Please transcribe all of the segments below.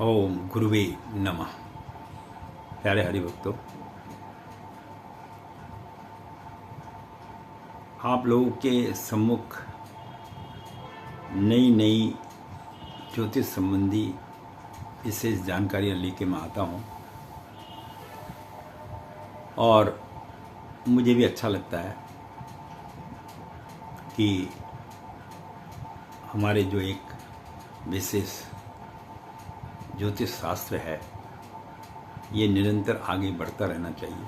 ओम गुरुवे नमः। प्यारे हरि भक्तों, आप लोगों के सम्मुख नई नई ज्योतिष संबंधी विशेष जानकारियाँ लेके मैं आता हूँ और मुझे भी अच्छा लगता है कि हमारे जो एक विशेष ज्योतिष शास्त्र है ये निरंतर आगे बढ़ता रहना चाहिए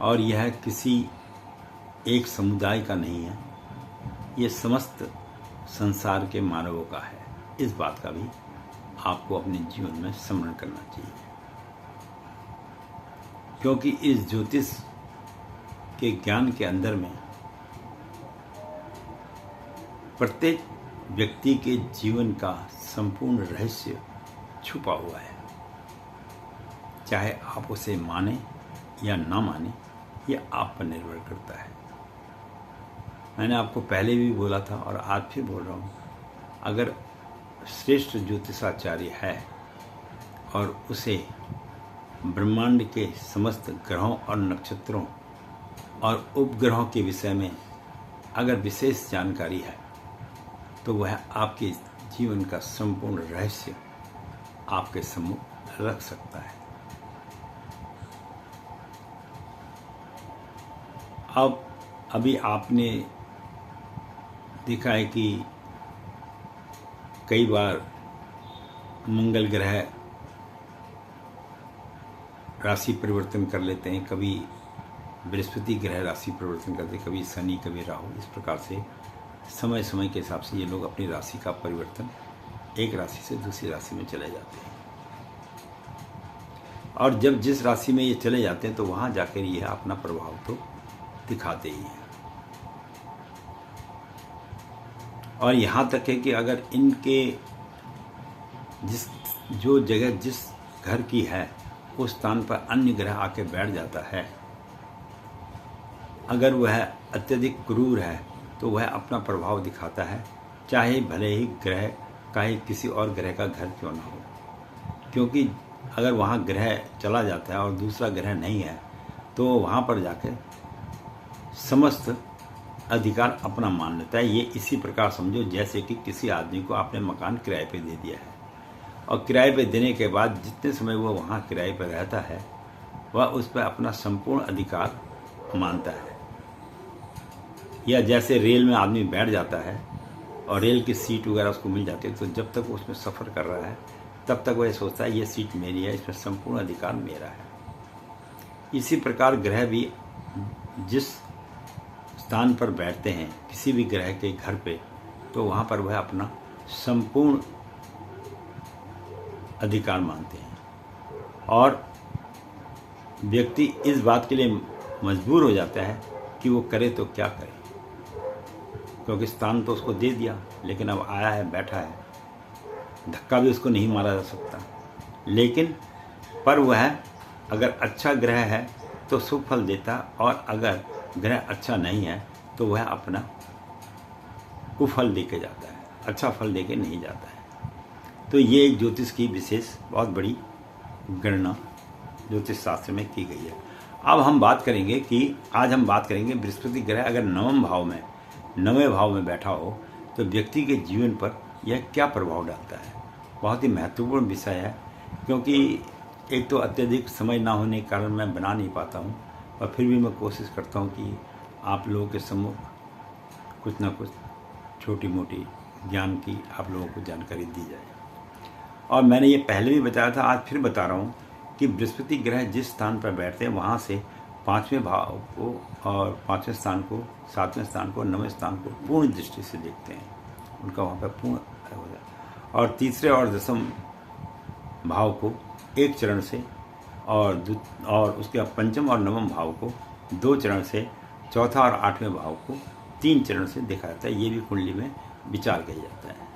और यह किसी एक समुदाय का नहीं है, ये समस्त संसार के मानवों का है। इस बात का भी आपको अपने जीवन में स्मरण करना चाहिए, क्योंकि इस ज्योतिष के ज्ञान के अंदर में प्रत्येक व्यक्ति के जीवन का संपूर्ण रहस्य छुपा हुआ है। चाहे आप उसे माने या ना माने, यह आप पर निर्भर करता है। मैंने आपको पहले भी बोला था और आज फिर बोल रहा हूँ, अगर श्रेष्ठ ज्योतिषाचार्य है और उसे ब्रह्मांड के समस्त ग्रहों और नक्षत्रों और उपग्रहों के विषय में अगर विशेष जानकारी है तो वह आपके जीवन का संपूर्ण रहस्य आपके सम्मुख रख सकता है। अब अभी आपने देखा है कि कई बार मंगल ग्रह राशि परिवर्तन कर लेते हैं, कभी बृहस्पति ग्रह राशि परिवर्तन करते हैं, कभी शनि, कभी राहु। इस प्रकार से समय समय के हिसाब से ये लोग अपनी राशि का परिवर्तन एक राशि से दूसरी राशि में चले जाते हैं और जब जिस राशि में ये चले जाते हैं तो वहां जाकर ये अपना प्रभाव तो दिखाते ही हैं। और यहाँ तक है कि अगर इनके जो जगह जिस घर की है उस स्थान पर अन्य ग्रह आके बैठ जाता है, अगर वह अत्यधिक क्रूर है तो वह अपना प्रभाव दिखाता है, चाहे भले ही ग्रह का ही किसी और ग्रह का घर क्यों ना हो। क्योंकि अगर वहाँ ग्रह चला जाता है और दूसरा ग्रह नहीं है तो वहाँ पर जाकर समस्त अधिकार अपना मान लेता है। ये इसी प्रकार समझो जैसे कि किसी आदमी को आपने मकान किराए पे दे दिया है और किराए पे देने के बाद जितने समय वो वहाँ किराए पर रहता है वह उस पर अपना संपूर्ण अधिकार मानता है। या जैसे रेल में आदमी बैठ जाता है और रेल की सीट वगैरह उसको मिल जाती है तो जब तक वो उसमें सफ़र कर रहा है तब तक वह सोचता है ये सीट मेरी है, इसमें संपूर्ण अधिकार मेरा है। इसी प्रकार ग्रह भी जिस स्थान पर बैठते हैं किसी भी ग्रह के घर पे, तो वहाँ पर वह अपना संपूर्ण अधिकार मानते हैं और व्यक्ति इस बात के लिए मजबूर हो जाता है कि वो करे तो क्या करे, क्योंकि स्थान तो उसको दे दिया लेकिन अब आया है, बैठा है, धक्का भी उसको नहीं मारा जा सकता। लेकिन पर वह अगर अच्छा ग्रह है तो शुभ फल देता और अगर ग्रह अच्छा नहीं है तो वह अपना कुफल देके जाता है, अच्छा फल देके नहीं जाता है। तो ये एक ज्योतिष की विशेष बहुत बड़ी गणना ज्योतिष शास्त्र में की गई है। अब हम बात करेंगे कि आज हम बात करेंगे बृहस्पति ग्रह अगर नवें भाव में बैठा हो तो व्यक्ति के जीवन पर यह क्या प्रभाव डालता है। बहुत ही महत्वपूर्ण विषय है, क्योंकि एक तो अत्यधिक समय ना होने के कारण मैं बना नहीं पाता हूँ और फिर भी मैं कोशिश करता हूँ कि आप लोगों के सम्मुख कुछ ना कुछ छोटी मोटी ज्ञान की आप लोगों को जानकारी दी जाए। और मैंने ये पहले भी बताया था, आज फिर बता रहा हूँ कि बृहस्पति ग्रह जिस स्थान पर बैठते हैं वहाँ से 5वें भाव को और 5वें स्थान को, 7वें स्थान को, 9वें स्थान को पूर्ण दृष्टि से देखते हैं, उनका वहाँ पर पूर्ण हो जाता है। और तीसरे और 10वें भाव को एक चरण से और उसके बाद 5वें और 9वें भाव को 2 चरण से, चौथा और 8वें भाव को 3 चरण से देखा जाता है। ये भी कुंडली में विचार किया जाता है।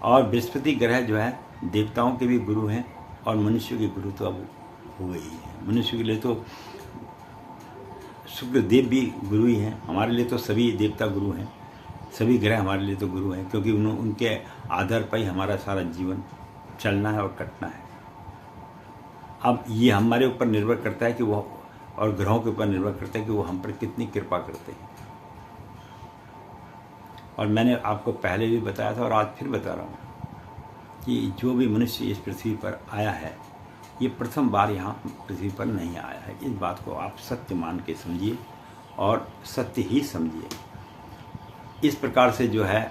और बृहस्पति ग्रह जो है देवताओं के भी गुरु हैं और मनुष्य के गुरु तो अब हुए ही हैं। मनुष्य के लिए तो शुक्र देव भी गुरु ही हैं, हमारे लिए तो सभी देवता गुरु हैं। सभी ग्रह हमारे लिए तो गुरु हैं, क्योंकि उनके आधार पर ही हमारा सारा जीवन चलना है और कटना है। अब ये हमारे ऊपर निर्भर करता है कि वो, और ग्रहों के ऊपर निर्भर करता है कि वो हम पर कितनी कृपा करते हैं। और मैंने आपको पहले भी बताया था और आज फिर बता रहा हूँ कि जो भी मनुष्य इस पृथ्वी पर आया है, ये प्रथम बार यहाँ पृथ्वी पर नहीं आया है। इस बात को आप सत्य मान के समझिए और सत्य ही समझिए। इस प्रकार से जो है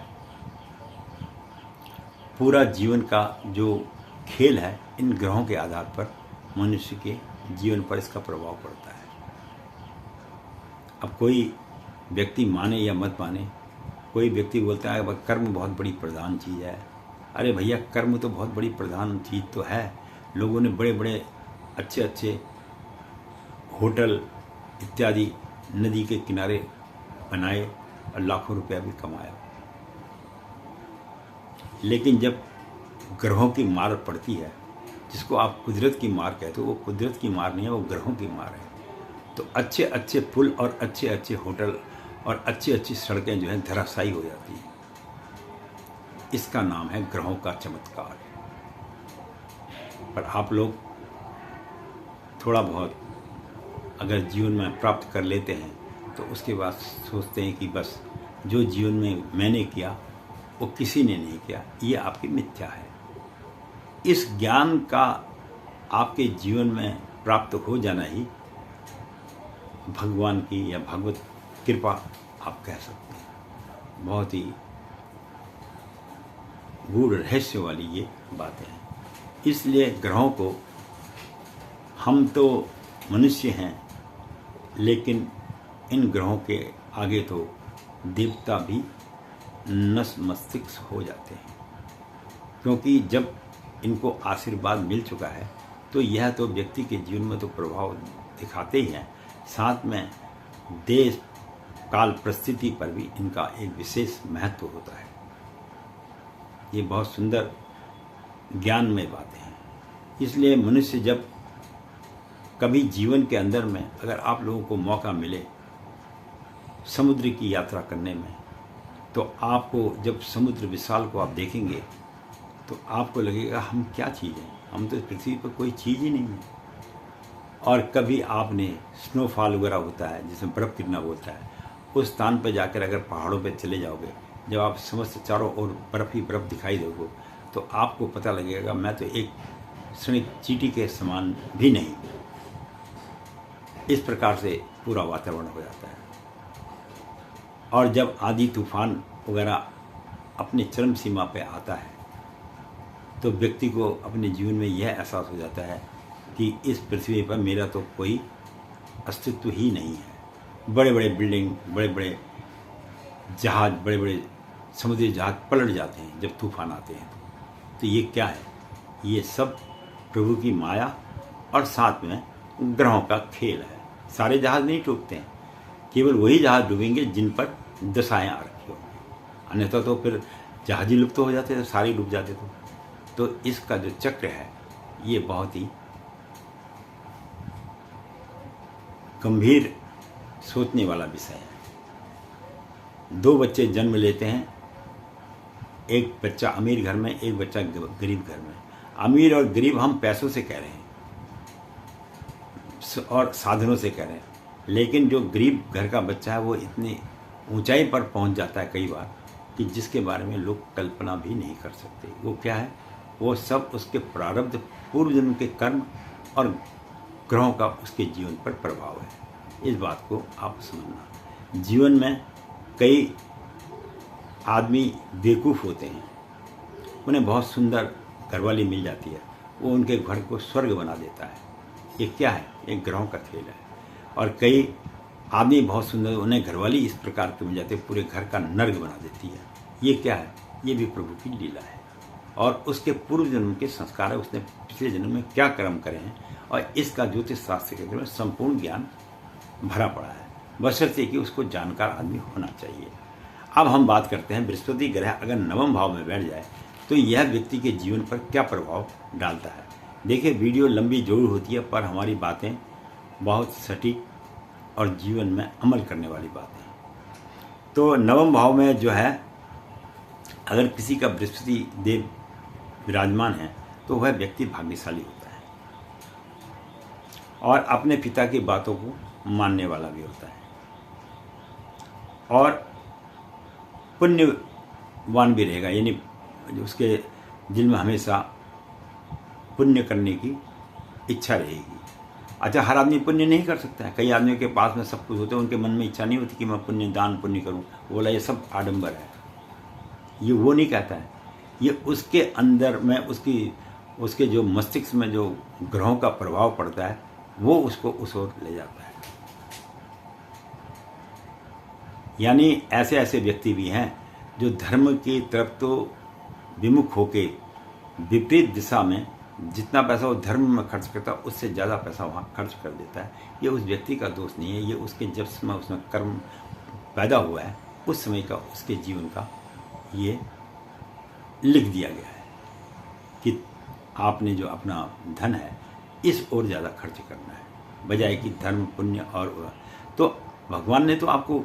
पूरा जीवन का जो खेल है, इन ग्रहों के आधार पर मनुष्य के जीवन पर इसका प्रभाव पड़ता है। अब कोई व्यक्ति माने या मत माने, कोई व्यक्ति बोलता है कि कर्म बहुत बड़ी प्रधान चीज़ है। अरे भैया, कर्म तो बहुत बड़ी प्रधान चीज़ तो है। लोगों ने बड़े बड़े अच्छे अच्छे होटल इत्यादि नदी के किनारे बनाए और लाखों रुपया भी कमाया। लेकिन जब ग्रहों की मार पड़ती है, जिसको आप कुदरत की मार कहते हो, वो कुदरत की मार नहीं है, वो ग्रहों की मार है। तो अच्छे अच्छे पुल और अच्छे अच्छे होटल और अच्छी अच्छी सड़कें जो हैं धराशायी हो जाती हैं। इसका नाम है ग्रहों का चमत्कार। पर आप लोग थोड़ा बहुत अगर जीवन में प्राप्त कर लेते हैं तो उसके बाद सोचते हैं कि बस जो जीवन में मैंने किया वो किसी ने नहीं किया, ये आपकी मिथ्या है। इस ज्ञान का आपके जीवन में प्राप्त हो जाना ही भगवान की या भगवत कृपा आप कह सकते हैं। बहुत ही गूढ़ रहस्य वाली ये बातें हैं। इसलिए ग्रहों को, हम तो मनुष्य हैं, लेकिन इन ग्रहों के आगे तो देवता भी नतमस्तक हो जाते हैं, क्योंकि जब इनको आशीर्वाद मिल चुका है तो यह तो व्यक्ति के जीवन में तो प्रभाव दिखाते ही हैं, साथ में देश काल परिस्थिति पर भी इनका एक विशेष महत्व होता है। ये बहुत सुंदर ज्ञान में बातें हैं। इसलिए मनुष्य जब कभी जीवन के अंदर में, अगर आप लोगों को मौका मिले समुद्र की यात्रा करने में, तो आपको जब समुद्र विशाल को आप देखेंगे तो आपको लगेगा हम क्या चीज़ हैं, हम तो इस पृथ्वी पर कोई चीज़ ही नहीं है। और कभी आपने स्नोफॉल वगैरह होता है जिसमें बर्फ़ गिरना होता है, उस स्थान पर जाकर अगर पहाड़ों पर चले जाओगे, जब आप समस्त चारों ओर बर्फ़ ही बर्फ़ दिखाई दोगे, तो आपको पता लगेगा मैं तो एक क्षणिक चींटी के समान भी नहीं। इस प्रकार से पूरा वातावरण हो जाता है। और जब आंधी तूफान वगैरह अपनी चरम सीमा पे आता है तो व्यक्ति को अपने जीवन में यह एहसास हो जाता है कि इस पृथ्वी पर मेरा तो कोई अस्तित्व ही नहीं है। बड़े बड़े बिल्डिंग, बड़े बड़े जहाज, बड़े बड़े समुद्री जहाज पलट जाते हैं जब तूफान आते हैं। तो ये क्या है? ये सब प्रभु की माया और साथ में ग्रहों का खेल है। सारे जहाज नहीं डूबते हैं, केवल वही जहाज डूबेंगे जिन पर दशाएं आ रखी होंगी, अन्यथा तो फिर जहाज ही लुप्त हो जाते तो सारे डूब जाते। तो इसका जो चक्र है ये बहुत ही गंभीर सोचने वाला विषय है। दो बच्चे जन्म लेते हैं, एक बच्चा अमीर घर में, एक बच्चा गरीब घर में। अमीर और गरीब हम पैसों से कह रहे हैं और साधनों से कह रहे हैं, लेकिन जो गरीब घर का बच्चा है वो इतनी ऊंचाई पर पहुंच जाता है कई बार कि जिसके बारे में लोग कल्पना भी नहीं कर सकते। वो क्या है? वो सब उसके प्रारब्ध, पूर्व जन्म के कर्म और ग्रहों का उसके जीवन पर प्रभाव है। इस बात को आप समझना। जीवन में कई आदमी बेवकूफ़ होते हैं, उन्हें बहुत सुंदर घरवाली मिल जाती है, वो उनके घर को स्वर्ग बना देता है। ये क्या है? ये ग्रहों का खेल है। और कई आदमी बहुत सुंदर, उन्हें घरवाली इस प्रकार के मिल जाते हैं, पूरे घर का नर्क बना देती है। ये क्या है? ये भी प्रभु की लीला है और उसके पूर्व जन्म के संस्कार है, उसने पिछले जन्म में क्या कर्म करे हैं, और इसका ज्योतिष शास्त्र के अंदर में संपूर्ण ज्ञान भरा पड़ा है, बशर्ते कि उसको जानकार आदमी होना चाहिए। अब हम बात करते हैं बृहस्पति ग्रह अगर नवम भाव में बैठ जाए तो यह व्यक्ति के जीवन पर क्या प्रभाव डालता है। देखिए, वीडियो लंबी जरूर होती है पर हमारी बातें बहुत सटीक और जीवन में अमल करने वाली बातें हैं। तो नवम भाव में जो है अगर किसी का बृहस्पति देव विराजमान है तो वह व्यक्ति भाग्यशाली होता है और अपने पिता की बातों को मानने वाला भी होता है और पुण्यवान भी रहेगा, यानी उसके दिल में हमेशा पुण्य करने की इच्छा रहेगी। अच्छा, हर आदमी पुण्य नहीं कर सकता है। कई आदमियों के पास में सब कुछ होते हैं, उनके मन में इच्छा नहीं होती कि मैं पुण्य दान पुण्य करूं। बोला ये सब आडंबर है, ये वो नहीं कहता है। ये उसके अंदर में उसके जो मस्तिष्क में जो ग्रहों का प्रभाव पड़ता है वो उसको उस ओर ले जाता है। यानी ऐसे ऐसे व्यक्ति भी हैं जो धर्म की तरफ तो विमुख होके विपरीत दिशा में जितना पैसा वो धर्म में खर्च करता है उससे ज़्यादा पैसा वहाँ खर्च कर देता है। ये उस व्यक्ति का दोष नहीं है, ये उसके जब समय उसमें कर्म पैदा हुआ है उस समय का उसके जीवन का ये लिख दिया गया है कि आपने जो अपना धन है इस ओर ज़्यादा खर्च करना है बजाय कि धर्म पुण्य और। तो भगवान ने तो आपको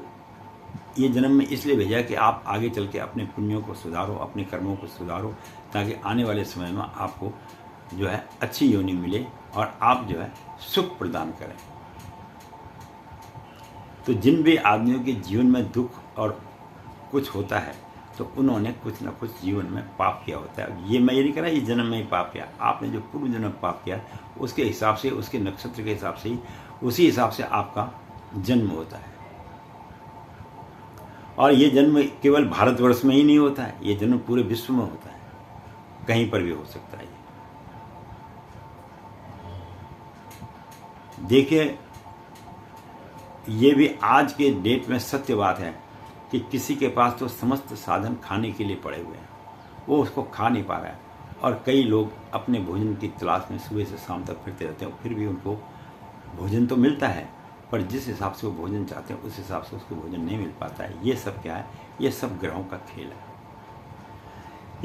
ये जन्म में इसलिए भेजा कि आप आगे चल के अपने पुण्यों को सुधारो, अपने कर्मों को सुधारो, ताकि आने वाले समय में आपको जो है अच्छी योनि मिले और आप जो है सुख प्रदान करें। तो जिन भी आदमियों के जीवन में दुख और कुछ होता है तो उन्होंने कुछ ना कुछ जीवन में पाप किया होता है। ये मैं ये नहीं कह रहा इस जन्म में ही पाप किया, आपने जो पूर्व जन्म में पाप किया उसके हिसाब से, उसके नक्षत्र के हिसाब से ही, उसी हिसाब से आपका जन्म होता है। और ये जन्म केवल भारतवर्ष में ही नहीं होता है, ये जन्म पूरे विश्व में होता है, कहीं पर भी हो सकता है। देखिए, ये भी आज के डेट में सत्य बात है कि किसी के पास तो समस्त साधन खाने के लिए पड़े हुए हैं, वो उसको खा नहीं पा रहा है। और कई लोग अपने भोजन की तलाश में सुबह से शाम तक फिरते रहते हैं, फिर भी उनको भोजन तो मिलता है पर जिस हिसाब से वो भोजन चाहते हैं उस हिसाब से उसको भोजन नहीं मिल पाता है। ये सब क्या है? ये सब ग्रहों का खेल है।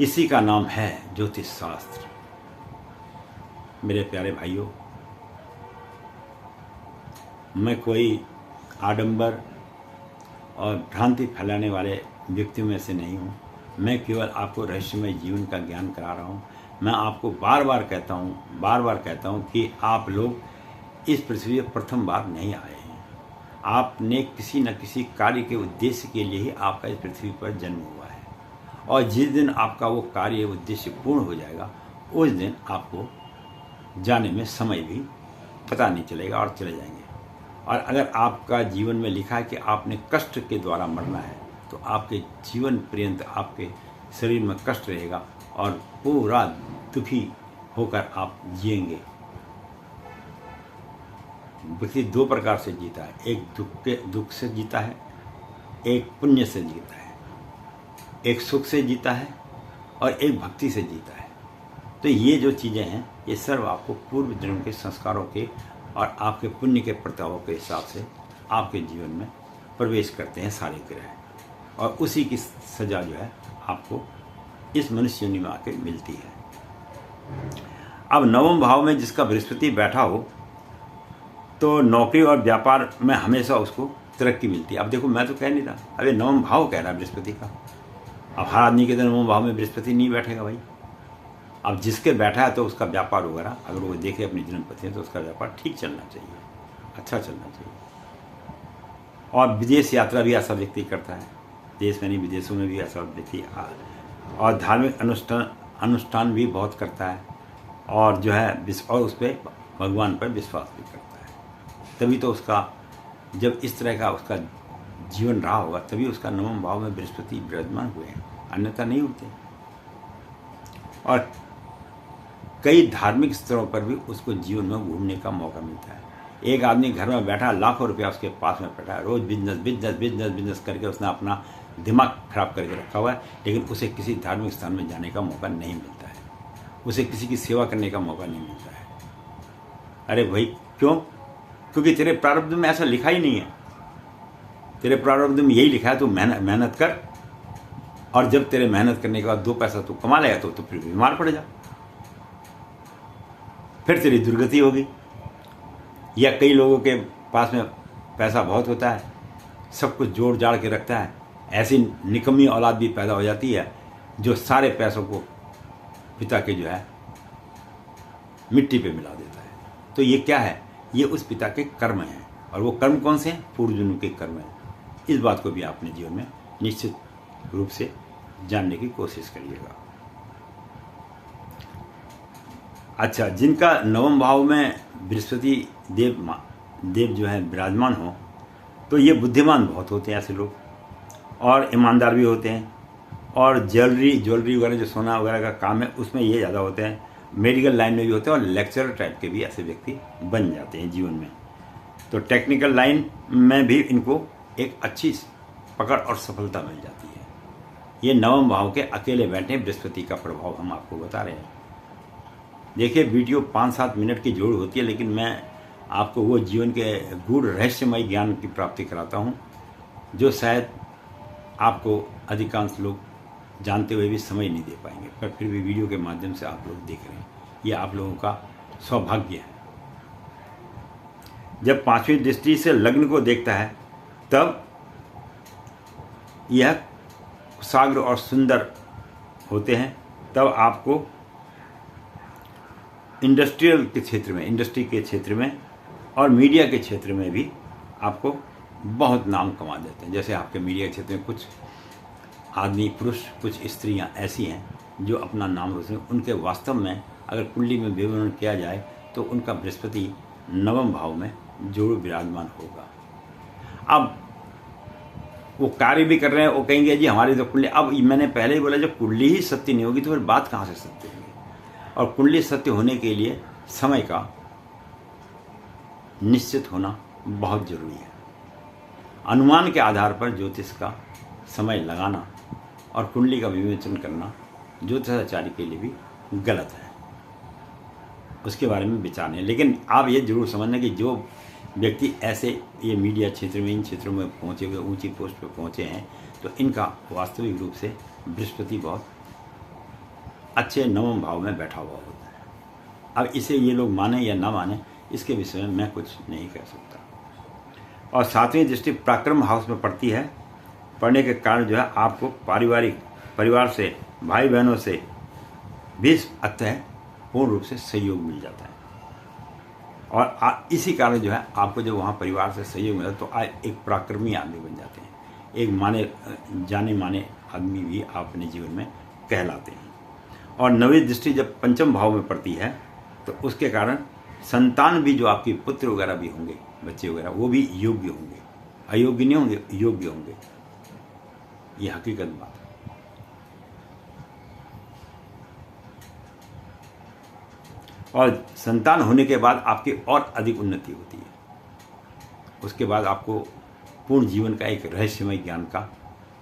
इसी का नाम है ज्योतिष शास्त्र। मेरे प्यारे भाइयों, मैं कोई आडंबर और भ्रांति फैलाने वाले व्यक्तियों में से नहीं हूँ। मैं केवल आपको रहस्यमय जीवन का ज्ञान करा रहा हूँ। मैं आपको बार बार कहता हूँ कि आप लोग इस पृथ्वी पर प्रथम बार नहीं आए हैं। आपने किसी न किसी कार्य के उद्देश्य के लिए ही आपका इस पृथ्वी पर जन्म हुआ है और जिस दिन आपका वो कार्य उद्देश्य पूर्ण हो जाएगा उस दिन आपको जाने में समय भी पता नहीं चलेगा और चले जाएंगे। और अगर आपका जीवन में लिखा है कि आपने कष्ट के द्वारा मरना है तो आपके जीवन पर्यंत आपके शरीर में कष्ट रहेगा और पूरा दुखी होकर आप जिएंगे। व्यक्ति दो प्रकार से जीता है, एक दुख से जीता है, एक पुण्य से जीता है, एक सुख से जीता है और एक भक्ति से जीता है। तो ये जो चीज़ें हैं ये सर्व आपको पूर्व जन्म के संस्कारों के और आपके पुण्य के प्रतापों के हिसाब से आपके जीवन में प्रवेश करते हैं सारे ग्रह, और उसी की सजा जो है आपको इस मनुष्य योनि में आकर मिलती है। अब नवम भाव में जिसका बृहस्पति बैठा हो तो नौकरी और व्यापार में हमेशा उसको तरक्की मिलती है। अब देखो, मैं तो कह नहीं रहा, अबे नवम भाव कह रहा है बृहस्पति का। अब हर आदमी के नवम भाव में बृहस्पति नहीं बैठेगा भाई। अब जिसके बैठा है तो उसका व्यापार वगैरह अगर वो देखे अपनी जन्मपति तो उसका व्यापार ठीक चलना चाहिए, अच्छा चलना चाहिए। और विदेश यात्रा भी ऐसा व्यक्ति करता है, देश में नहीं विदेशों में भी ऐसा व्यक्ति, और धार्मिक अनुष्ठान भी बहुत करता है और जो है और उस पर भगवान पर विश्वास भी करता है। तभी तो उसका जब इस तरह का उसका जीवन रहा होगा तभी उसका नवम भाव में बृहस्पति विराजमान हुए हैं, अन्यथा नहीं होते। और कई धार्मिक स्तरों पर भी उसको जीवन में घूमने का मौका मिलता है। एक आदमी घर में बैठा, लाखों रुपया उसके पास में बैठा है, रोज बिजनेस करके उसने अपना दिमाग खराब करके रखा हुआ है, लेकिन उसे किसी धार्मिक स्थान में जाने का मौका नहीं मिलता है, उसे किसी की सेवा करने का मौका नहीं मिलता है। अरे भाई क्यों? क्योंकि तेरे प्रारब्ध में ऐसा लिखा ही नहीं है। तेरे प्रारब्ध में यही लिखा है तू मेहनत कर, और जब तेरे मेहनत करने के बाद 2 पैसा तू कमा लेगा तो फिर बीमार पड़ जा, फिर तेरी दुर्गति होगी। या कई लोगों के पास में पैसा बहुत होता है, सब कुछ जोड़ जाड़ के रखता है, ऐसी निकम्मी औलाद भी पैदा हो जाती है जो सारे पैसों को पिता के जो है मिट्टी पे मिला देता है। तो ये क्या है? ये उस पिता के कर्म हैं। और वो कर्म कौन से हैं? पूर्व जन्म के कर्म हैं। इस बात को भी आपने जीवन में निश्चित रूप से जानने की कोशिश करिएगा। अच्छा, जिनका नवम भाव में बृहस्पति देव जो है विराजमान हो, तो ये बुद्धिमान बहुत होते हैं ऐसे लोग, और ईमानदार भी होते हैं, और ज्वेलरी वगैरह जो सोना वगैरह का काम है उसमें ये ज़्यादा होते हैं। मेडिकल लाइन में भी होते हैं, और लेक्चरर टाइप के भी ऐसे व्यक्ति बन जाते हैं जीवन में। तो टेक्निकल लाइन में भी इनको एक अच्छी पकड़ और सफलता मिल जाती है। ये नवम भाव के अकेले बैठे बृहस्पति का प्रभाव हम आपको बता रहे हैं। देखिए, वीडियो 5-7 मिनट की जरूर होती है, लेकिन मैं आपको वो जीवन के गूढ़ रहस्यमय ज्ञान की प्राप्ति कराता हूँ जो शायद आपको अधिकांश लोग जानते हुए भी समझ नहीं दे पाएंगे, पर फिर भी वीडियो के माध्यम से आप लोग देख रहे हैं। ये आप लोगों का सौभाग्य है। जब 5वीं दृष्टि से लग्न को देखता है तब यह साग्र और सुंदर होते हैं। तब आपको इंडस्ट्रियल के क्षेत्र में, इंडस्ट्री के क्षेत्र में और मीडिया के क्षेत्र में भी आपको बहुत नाम कमा देते हैं। जैसे आपके मीडिया के क्षेत्र में कुछ आदमी पुरुष, कुछ स्त्रियां ऐसी हैं जो अपना नाम रोशन, उनके वास्तव में अगर कुंडली में विवरण किया जाए तो उनका बृहस्पति नवम भाव में जरूर विराजमान होगा। अब वो कार्य भी कर रहे हैं, वो कहेंगे जी हमारी तो कुंडली, अब मैंने पहले ही बोला जब कुंडली ही सत्य नहीं होगी तो फिर बात कहाँ से सत्य होगी। और कुंडली सत्य होने के लिए समय का निश्चित होना बहुत जरूरी है। अनुमान के आधार पर ज्योतिष का समय लगाना और कुंडली का विवेचन करना ज्योतिषाचार्य के लिए भी गलत है। उसके बारे में विचार नहीं। लेकिन आप ये जरूर समझना कि जो व्यक्ति ऐसे ये मीडिया क्षेत्र में, इन क्षेत्रों में पहुँचे हुए, ऊंची पोस्ट पर पहुँचे हैं, तो इनका वास्तविक रूप से बृहस्पति बहुत अच्छे नवम भाव में बैठा हुआ होता है। अब इसे ये लोग माने या ना माने, इसके विषय में मैं कुछ नहीं कह सकता। और 7वीं दृष्टि पराक्रम हाउस में पड़ती है। पढ़ने के कारण जो है आपको परिवार से, भाई बहनों से भी अतः पूर्ण रूप से सहयोग मिल जाता है। और इसी कारण जो है आपको जब वहाँ परिवार से सहयोग मिला तो एक पराक्रमी आदमी बन जाते हैं, एक जाने माने आदमी भी आप अपने जीवन में कहलाते हैं। और 9वीं दृष्टि जब पंचम भाव में पड़ती है तो उसके कारण संतान भी, जो आपके पुत्र वगैरह भी होंगे, बच्चे वगैरह, वो भी योग्य होंगे, अयोग्य नहीं होंगे, योग्य होंगे। ये हकीकत बात है। और संतान होने के बाद आपकी और अधिक उन्नति होती है। उसके बाद आपको पूर्ण जीवन का एक रहस्यमय ज्ञान का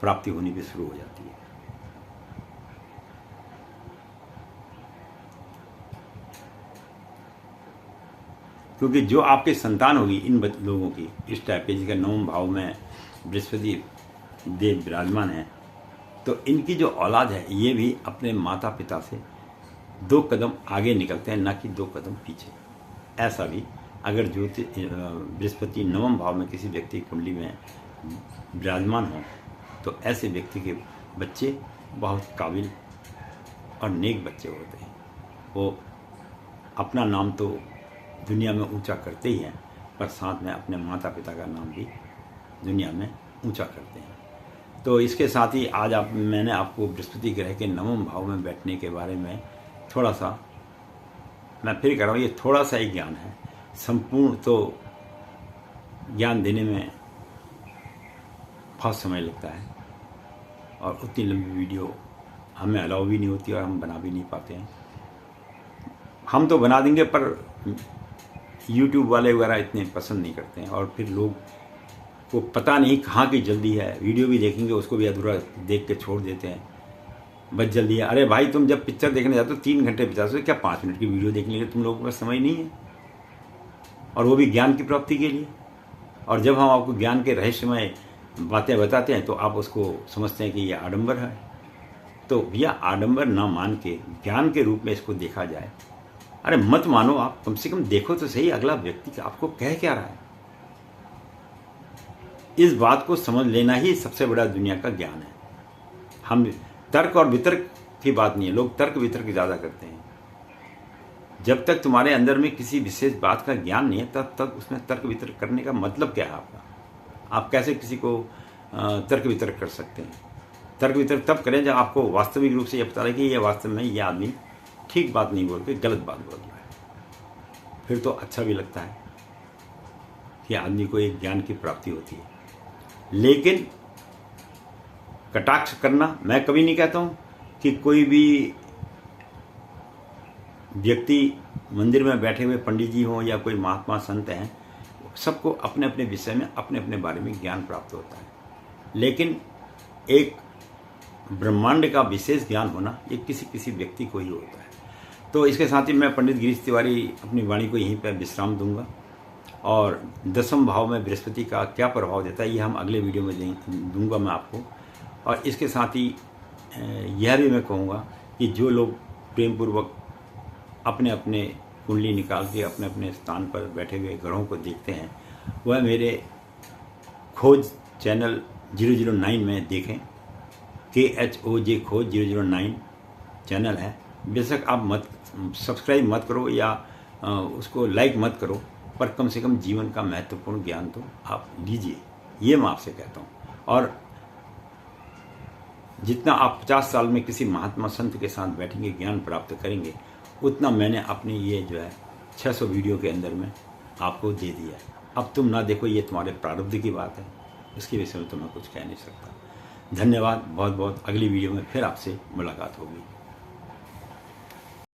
प्राप्ति होनी भी शुरू हो जाती है। क्योंकि जो आपके संतान होगी इन लोगों की, इस टाइप के जिसका नवम भाव में बृहस्पति देव विराजमान है, तो इनकी जो औलाद है ये भी अपने माता पिता से 2 कदम आगे निकलते हैं, ना कि 2 कदम पीछे। ऐसा भी अगर बृहस्पति नवम भाव में किसी व्यक्ति की कुंडली में विराजमान हो तो ऐसे व्यक्ति के बच्चे बहुत काबिल और नेक बच्चे होते हैं। वो अपना नाम तो दुनिया में ऊंचा करते ही हैं, पर साथ में अपने माता पिता का नाम भी दुनिया में ऊंचा करते हैं। तो इसके साथ ही आज मैंने आपको बृहस्पति ग्रह के नवम भाव में बैठने के बारे में थोड़ा सा, मैं फिर कह रहा हूँ, ये थोड़ा सा ही ज्ञान है। संपूर्ण तो ज्ञान देने में बहुत समय लगता है और उतनी लंबी वीडियो हमें अलाउ भी नहीं होती और हम बना भी नहीं पाते हैं। हम तो बना देंगे पर YouTube वाले वगैरह इतने पसंद नहीं करते हैं, और फिर लोग को पता नहीं कहाँ की जल्दी है, वीडियो भी देखेंगे उसको भी अधूरा देख के छोड़ देते हैं, बस जल्दी है। अरे भाई, तुम जब पिक्चर देखने जाते हो 3 घंटे 50 क्या 5 मिनट की वीडियो देखने के लिए तुम लोगों के पास समय नहीं है, और वो भी ज्ञान की प्राप्ति के लिए। और जब हम आपको ज्ञान के रहस्यमय बातें बताते हैं तो आप उसको समझते हैं कि ये आडंबर है। तो यह आडंबर ना मान के ज्ञान के रूप में इसको देखा जाए। अरे मत मानो, आप कम से कम देखो तो सही अगला व्यक्ति आपको कह क्या रहा है। इस बात को समझ लेना ही सबसे बड़ा दुनिया का ज्ञान है। हम तर्क और वितर्क की बात नहीं है, लोग तर्क वितर्क ज़्यादा करते हैं। जब तक तुम्हारे अंदर में किसी विशेष बात का ज्ञान नहीं है तब तक उसमें तर्क वितर्क करने का मतलब क्या है आपका? आप कैसे किसी को तर्क वितर्क कर सकते हैं? तर्क वितर्क तब करें जब आपको वास्तविक रूप से यह पता लगे कि यह वास्तव में यह आदमी ठीक बात नहीं बोल के गलत बात बोल रहा है। फिर तो अच्छा भी लगता है कि आदमी को एक ज्ञान की प्राप्ति होती है। लेकिन कटाक्ष करना, मैं कभी नहीं कहता हूँ कि कोई भी व्यक्ति मंदिर में बैठे हुए पंडित जी हों या कोई महात्मा संत हैं, सबको अपने अपने विषय में अपने अपने बारे में ज्ञान प्राप्त होता है। लेकिन एक ब्रह्मांड का विशेष ज्ञान होना ये किसी किसी व्यक्ति को ही होता है। तो इसके साथ ही मैं पंडित गिरीश तिवारी अपनी वाणी को यहीं पर विश्राम दूंगा, और 10वें भाव में बृहस्पति का क्या प्रभाव देता है ये हम अगले वीडियो में दूंगा मैं आपको। और इसके साथ ही यह भी मैं कहूँगा कि जो लोग प्रेम पूर्वक अपने अपने कुंडली निकाल के अपने अपने स्थान पर बैठे हुए ग्रहों को देखते हैं, वह मेरे खोज चैनल 009 में देखें। KHOJ खोज 009 चैनल है। बेशक आप मत सब्सक्राइब मत करो या उसको लाइक मत करो, पर कम से कम जीवन का महत्वपूर्ण ज्ञान तो आप लीजिए, ये मैं आपसे कहता हूँ। और जितना आप 50 साल में किसी महात्मा संत के साथ बैठेंगे, ज्ञान प्राप्त करेंगे, उतना मैंने अपनी ये जो है 600 वीडियो के अंदर में आपको दे दिया है। अब तुम ना देखो, ये तुम्हारे प्रारब्ध की बात है, इसके विषय में तो मैं कुछ कह नहीं सकता। धन्यवाद बहुत बहुत। अगली वीडियो में फिर आपसे मुलाकात होगी।